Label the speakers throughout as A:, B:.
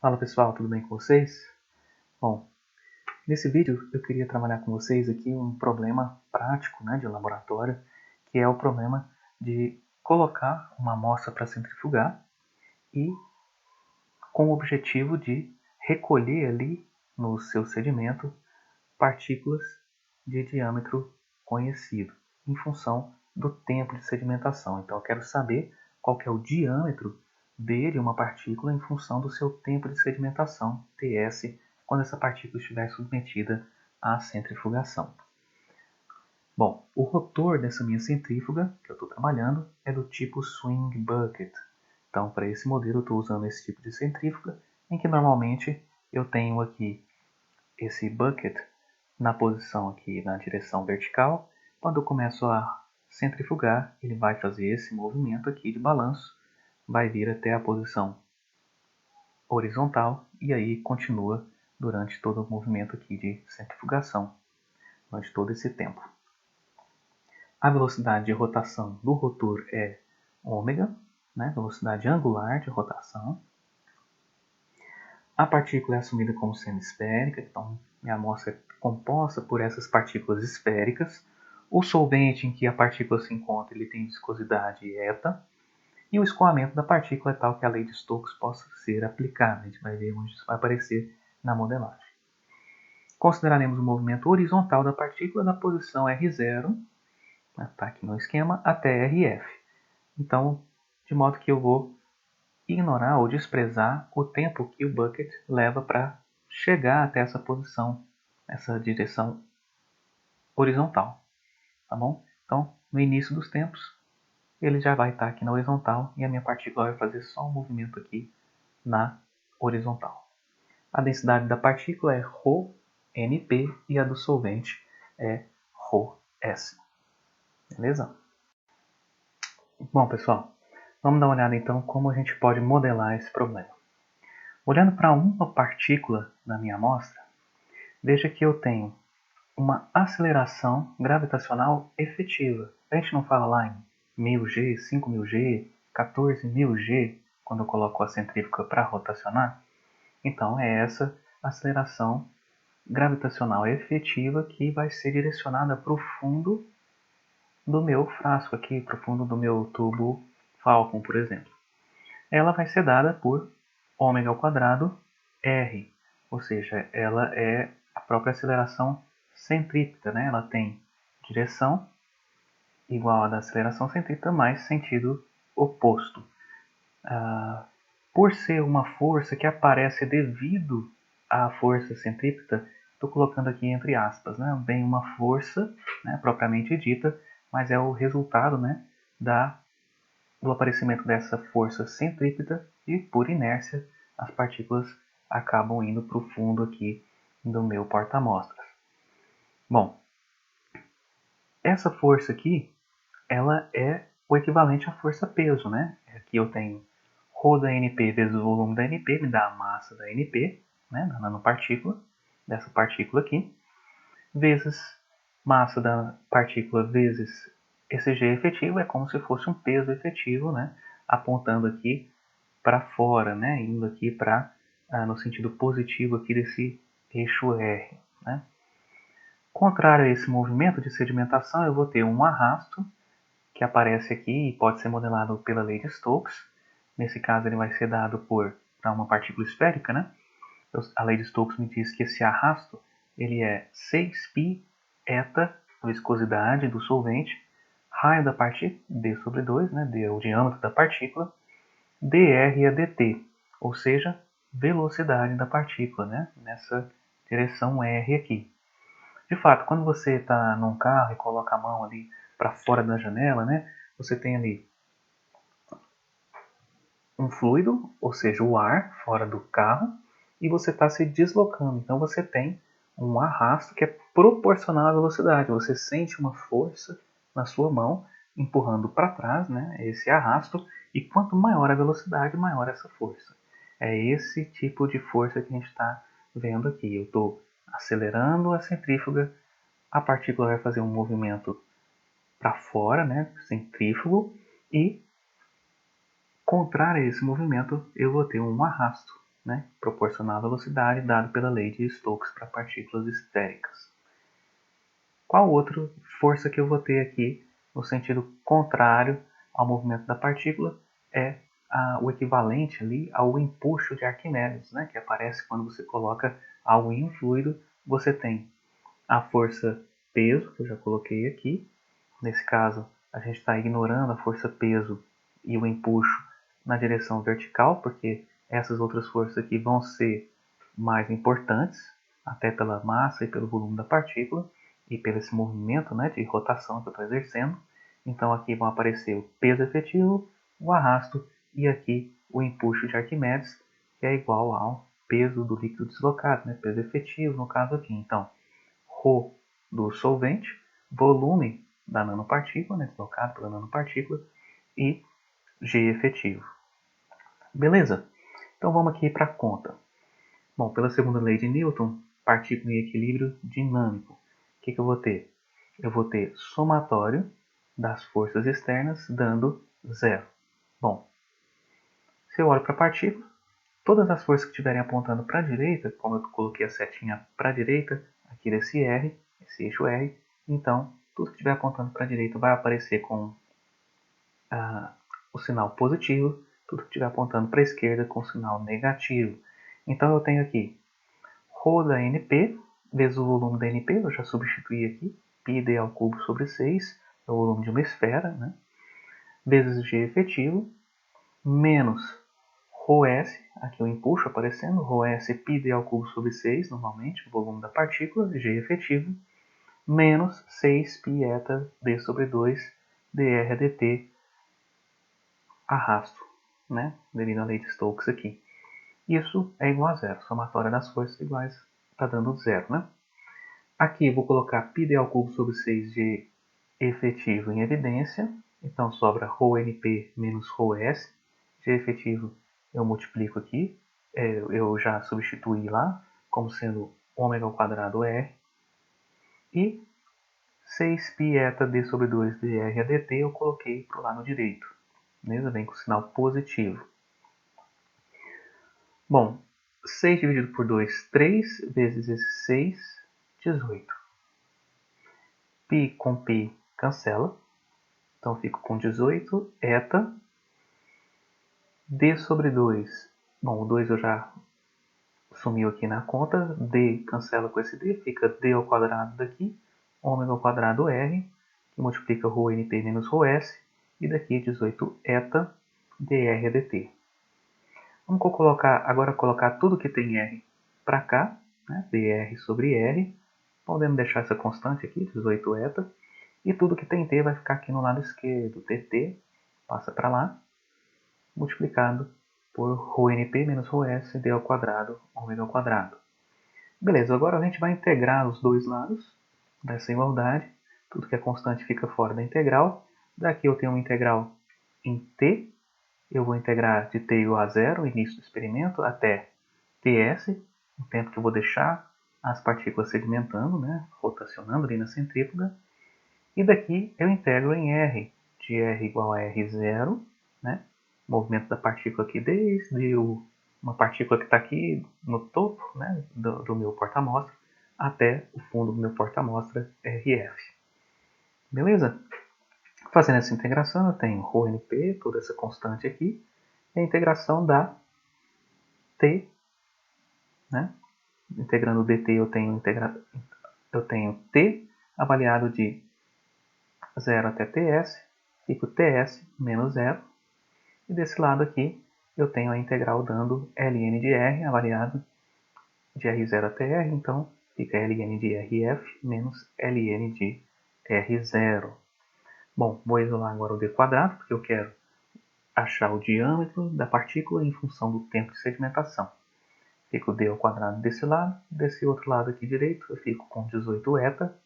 A: Fala pessoal, tudo bem com vocês? Bom, nesse vídeo eu queria trabalhar com vocês aqui um problema prático, de laboratório, que é o problema de colocar uma amostra para centrifugar e com o objetivo de recolher ali no seu sedimento partículas de diâmetro conhecido, em função do tempo de sedimentação. Então eu quero saber qual que é o diâmetro dele, uma partícula, em função do seu tempo de sedimentação, TS, quando essa partícula estiver submetida à centrifugação. Bom, o rotor dessa minha centrífuga, que eu estou trabalhando, é do tipo Swing Bucket. Então, para esse modelo, eu estou usando esse tipo de centrífuga, em que normalmente eu tenho aqui esse bucket na posição aqui na direção vertical. Quando eu começo a centrifugar, ele vai fazer esse movimento aqui de balanço, vai vir até a posição horizontal e aí continua durante todo o movimento aqui de centrifugação, durante todo esse tempo. A velocidade de rotação do rotor é ômega, velocidade angular de rotação. A partícula é assumida como sendo esférica, então minha amostra é composta por essas partículas esféricas. O solvente em que a partícula se encontra ele tem viscosidade eta, e o escoamento da partícula é tal que a lei de Stokes possa ser aplicada. A gente vai ver onde isso vai aparecer na modelagem. Consideraremos o movimento horizontal da partícula na posição R0, está aqui no esquema, até RF. Então, de modo que eu vou ignorar ou desprezar o tempo que o bucket leva para chegar até essa posição, essa direção horizontal, tá bom? Então, no início dos tempos, ele já vai estar aqui na horizontal e a minha partícula vai fazer só um movimento aqui na horizontal. A densidade da partícula é ρNP e a do solvente é ρS. Beleza? Bom, pessoal, vamos dar uma olhada então como a gente pode modelar esse problema. Olhando para uma partícula na minha amostra, veja que eu tenho uma aceleração gravitacional efetiva. A gente não fala lá em 1000G, 5000G, 14000G, quando eu coloco a centrífuga para rotacionar? Então é essa aceleração gravitacional efetiva que vai ser direcionada para o fundo do meu frasco aqui, para o fundo do meu tubo Falcon, por exemplo. Ela vai ser dada por ômega ao quadrado R, ou seja, ela é a própria aceleração centrípeta, Ela tem direção igual à da aceleração centrípeta mais sentido oposto. Por ser uma força que aparece devido à força centrípeta, estou colocando aqui entre aspas, Bem uma força, propriamente dita, mas é o resultado, do aparecimento dessa força centrípeta e, por inércia, as partículas acabam indo para o fundo aqui do meu porta-amostras. Bom, essa força aqui, ela é o equivalente à força-peso, Aqui eu tenho ρ da NP vezes o volume da NP, me dá a massa da NP, da nanopartícula, dessa partícula aqui, vezes massa da partícula vezes esse G efetivo, é como se fosse um peso efetivo, apontando aqui para fora, indo aqui para no sentido positivo aqui desse eixo R. Contrário a esse movimento de sedimentação, eu vou ter um arrasto que aparece aqui e pode ser modelado pela lei de Stokes. Nesse caso, ele vai ser dado para uma partícula esférica, A lei de Stokes me diz que esse arrasto ele é 6π eta, a viscosidade do solvente, raio da partícula, d sobre 2, D é o diâmetro da partícula, dr é dt, ou seja, velocidade da partícula, nessa direção R aqui. De fato, quando você está num carro e coloca a mão ali para fora da janela, você tem ali um fluido, ou seja, o ar fora do carro, e você está se deslocando. Então você tem um arrasto que é proporcional à velocidade. Você sente uma força na sua mão empurrando para trás, esse arrasto, e quanto maior a velocidade, maior essa força. É esse tipo de força que a gente está vendo aqui. Eu estou acelerando a centrífuga, a partícula vai fazer um movimento para fora, centrífugo, e contrário a esse movimento, eu vou ter um arrasto, né, proporcional à velocidade dado pela lei de Stokes para partículas esféricas. Qual outra força que eu vou ter aqui no sentido contrário ao movimento da partícula é o equivalente ali ao empuxo de Arquimedes, né, que aparece quando você coloca algo em um fluido. Você tem a força peso, que eu já coloquei aqui. Nesse caso, a gente está ignorando a força peso e o empuxo na direção vertical, porque essas outras forças aqui vão ser mais importantes, até pela massa e pelo volume da partícula, e pelo esse movimento, né, de rotação que eu estou exercendo. Então aqui vão aparecer o peso efetivo, o arrasto e aqui o empuxo de Arquimedes, que é igual ao peso do líquido deslocado, né, peso efetivo no caso aqui. Então, ρ do solvente, volume da nanopartícula, né, deslocado pela nanopartícula, e G efetivo. Beleza? Então vamos aqui para a conta. Bom, pela segunda lei de Newton, partícula em equilíbrio dinâmico. O que eu vou ter? Eu vou ter somatório das forças externas dando zero. Bom, se eu olho para a partícula, todas as forças que estiverem apontando para a direita, como eu coloquei a setinha para a direita, aqui desse R, esse eixo R, então tudo que estiver apontando para a direita vai aparecer com o sinal positivo, tudo que estiver apontando para a esquerda com o sinal negativo. Então eu tenho aqui ρ da NP, vezes o volume da NP, eu já substituí aqui, πd ao cubo sobre 6, é o volume de uma esfera, né? Vezes G efetivo, menos ρs, aqui o empuxo aparecendo, ρs πd ao cubo sobre 6, normalmente, o volume da partícula, G efetivo, menos 6 π eta d sobre 2 dr dt, arrasto, né? Devido à lei de Stokes aqui. Isso é igual a zero, somatória das forças iguais está dando zero, né? Aqui eu vou colocar πd ao cubo sobre 6g efetivo em evidência, então sobra ρnp menos ρs, g efetivo eu multiplico aqui, eu já substituí lá como sendo ômega ao quadrado r, e 6π eta d sobre 2 dr dt eu coloquei para o lado direito, beleza? Vem com o sinal positivo. Bom, 6 dividido por 2, 3 vezes esse 6, 18. Π com π cancela, então fico com 18 eta d sobre 2. Bom, o 2 eu já sumiu aqui na conta, d cancela com esse d, fica d ao quadrado daqui, ômega ao quadrado r, que multiplica ρnp menos ρs, e daqui 18 eta dr dt. Vamos agora colocar tudo que tem r para cá, né? dr sobre r, podemos deixar essa constante aqui, 18 eta, e tudo que tem t vai ficar aqui no lado esquerdo, dt, passa para lá, multiplicado por ρnp menos ρs, d ao quadrado, ômega ao quadrado. Beleza, agora a gente vai integrar os dois lados dessa igualdade, tudo que é constante fica fora da integral, daqui eu tenho uma integral em t, eu vou integrar de t igual a zero, início do experimento, até ts, o tempo que eu vou deixar as partículas sedimentando, né, rotacionando ali na centrífuga. E daqui eu integro em r, de r igual a r0, né, movimento da partícula aqui desde uma partícula que está aqui no topo, né, do meu porta-amostra até o fundo do meu porta-amostra RF. Beleza? Fazendo essa integração, eu tenho ρnp, toda essa constante aqui, e a integração da t, né? Integrando o dt eu tenho t avaliado de 0 até ts, fico ts menos 0, e desse lado aqui eu tenho a integral dando ln de r avaliado de r0 até r, então fica ln de rf menos ln de r0. Bom, vou isolar agora o d quadrado, porque eu quero achar o diâmetro da partícula em função do tempo de sedimentação. Fico d ao quadrado desse lado, desse outro lado aqui direito eu fico com 18 eta,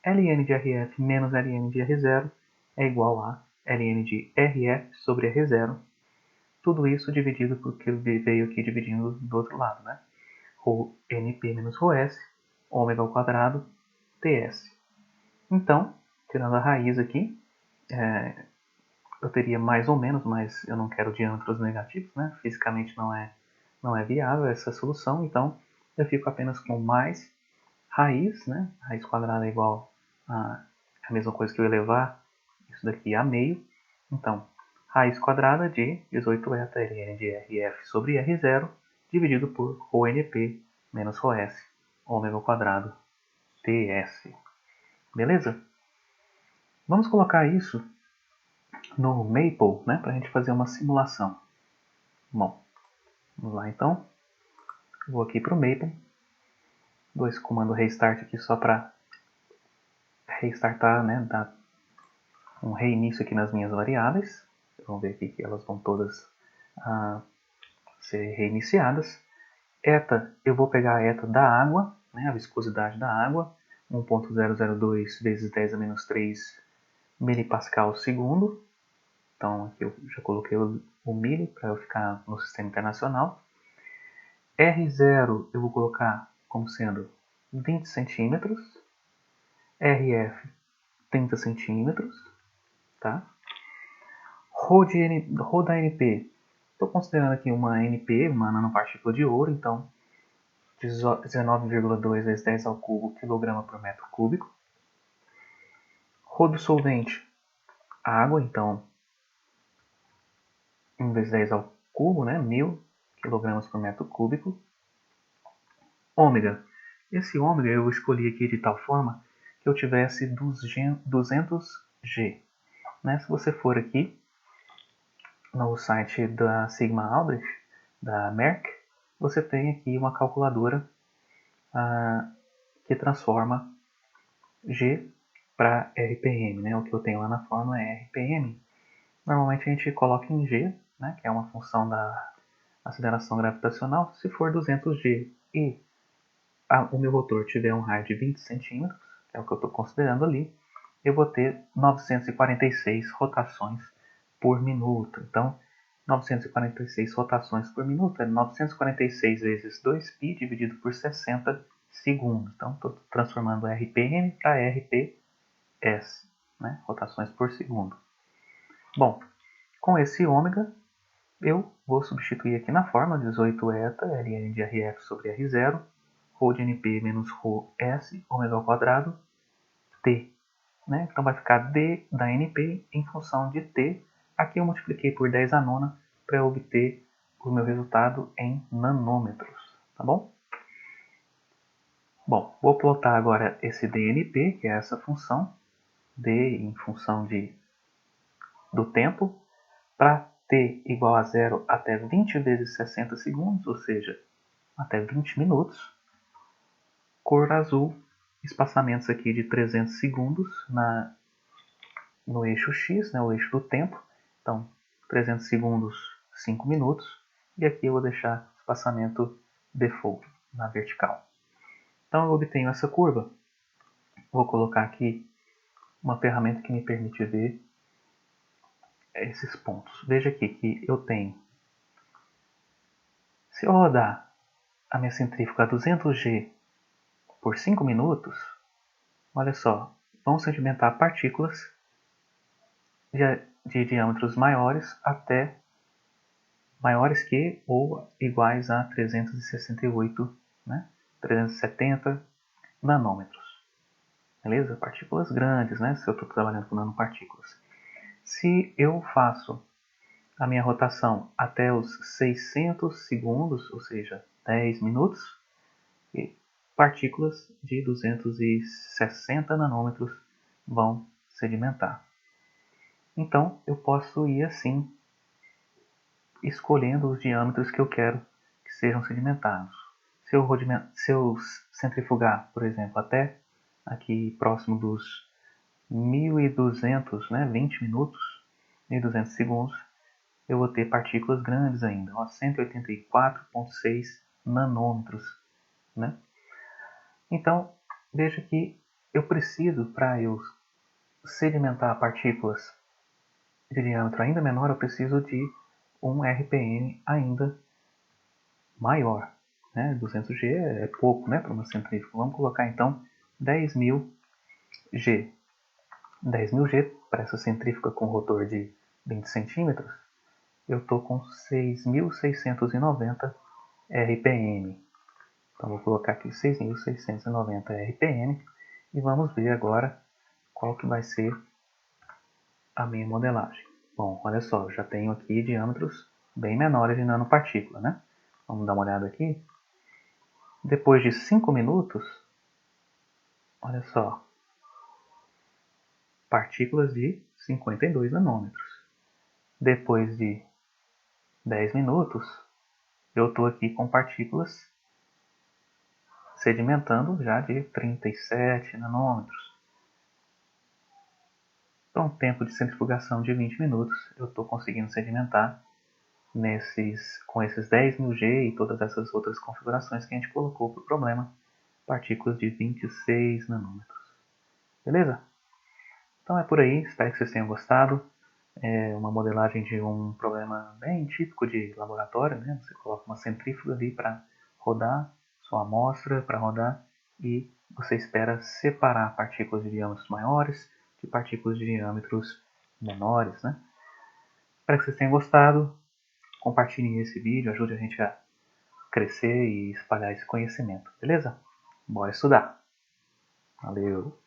A: ln de rf menos ln de r0 é igual a ln de rf sobre r0, tudo isso dividido por que veio aqui dividindo do outro lado, né? ρnp menos ρs, ômega ao quadrado, ts. Então, tirando a raiz aqui, eu teria mais ou menos, mas eu não quero diâmetros negativos, né? Fisicamente não é não é viável essa solução, então eu fico apenas com mais raiz, né? Raiz quadrada é igual a mesma coisa que eu elevar isso daqui a meio. Então, raiz quadrada de 18 eta ln de Rf sobre R0 dividido por ρNP menos ρS, ômega ao quadrado ts. Beleza? Vamos colocar isso no Maple, né, para a gente fazer uma simulação. Bom, vamos lá então. Vou aqui para o Maple. Dou esse comando restart aqui só para restartar, né, dar um reinício aqui nas minhas variáveis. Vamos ver aqui que elas vão todas ser reiniciadas. Eta, eu vou pegar a eta da água, né, a viscosidade da água, 1.002 vezes 10 a menos 3 milipascal segundo. Então aqui eu já coloquei o mili para eu ficar no sistema internacional. R0 eu vou colocar como sendo 20 centímetros. RF 30 centímetros. Tá? Rho da NP, estou considerando aqui uma NP, uma nanopartícula de ouro, então 19,2 vezes 10 ao cubo quilograma por metro cúbico. Rho do solvente, água, então 1 vezes 10 ao cubo, né, 1000 kg por metro cúbico. Ômega, esse ômega eu escolhi aqui de tal forma que eu tivesse 200G. Né? Se você for aqui no site da Sigma Aldrich, da Merck, você tem aqui uma calculadora que transforma G para RPM. Né? O que eu tenho lá na fórmula é RPM. Normalmente a gente coloca em G, né? Que é uma função da aceleração gravitacional. Se for 200G e o meu rotor tiver um raio de 20 centímetros, que é o que eu estou considerando ali, eu vou ter 946 rotações por minuto. Então, 946 rotações por minuto é 946 vezes 2π dividido por 60 segundos. Então, estou transformando RPM para RPS, né? Rotações por segundo. Bom, com esse ômega, eu vou substituir aqui na fórmula 18 eta ln de Rf sobre R0, ρ de NP menos ρS, ômega ao quadrado, T. Né? Então vai ficar D da NP em função de T. Aqui eu multipliquei por 10 a nona para obter o meu resultado em nanômetros. Tá bom? Bom, vou plotar agora esse DNP, que é essa função, D em função do tempo, para T igual a 0 até 20 vezes 60 segundos, ou seja, até 20 minutos. Cor azul, espaçamentos aqui de 300 segundos no eixo X, né, o eixo do tempo. Então, 300 segundos, 5 minutos. E aqui eu vou deixar espaçamento default, na vertical. Então, eu obtenho essa curva. Vou colocar aqui uma ferramenta que me permite ver esses pontos. Veja aqui que eu tenho. Se eu rodar a minha centrífuga a 200G por 5 minutos, olha só, vão sedimentar partículas de diâmetros maiores até maiores que ou iguais a 368, né? 370 nanômetros. Beleza? Partículas grandes, né? Se eu estou trabalhando com nanopartículas. Se eu faço a minha rotação até os 600 segundos, ou seja, 10 minutos, e partículas de 260 nanômetros vão sedimentar. Então, eu posso ir assim, escolhendo os diâmetros que eu quero que sejam sedimentados. Se eu centrifugar, por exemplo, até aqui próximo dos 1200, né, 20 minutos, 1200 segundos, eu vou ter partículas grandes ainda, 184,6 nanômetros. Né? Então, veja que eu preciso, para eu sedimentar partículas de diâmetro ainda menor, eu preciso de um RPM ainda maior. Né? 200G é pouco, né, para uma centrífuga. Vamos colocar então 10.000 G. 10.000 G para essa centrífuga com rotor de 20 centímetros, eu estou com 6.690 RPM. Então vou colocar aqui 6.690 RPM e vamos ver agora qual que vai ser a minha modelagem. Bom, olha só, eu já tenho aqui diâmetros bem menores de nanopartícula, né? Vamos dar uma olhada aqui. Depois de 5 minutos, olha só, partículas de 52 nanômetros. Depois de 10 minutos, eu estou aqui com partículas sedimentando já de 37 nanômetros. Então, tempo de centrifugação de 20 minutos, eu estou conseguindo sedimentar com esses 10.000 G e todas essas outras configurações que a gente colocou para o problema, partículas de 26 nanômetros. Beleza? Então é por aí, espero que vocês tenham gostado. É uma modelagem de um problema bem típico de laboratório, né? Você coloca uma centrífuga ali para rodar, sua amostra para rodar, e você espera separar partículas de diâmetros maiores de partículas de diâmetros menores, né? Espero que vocês tenham gostado. Compartilhem esse vídeo, ajude a gente a crescer e espalhar esse conhecimento, beleza? Bora estudar! Valeu!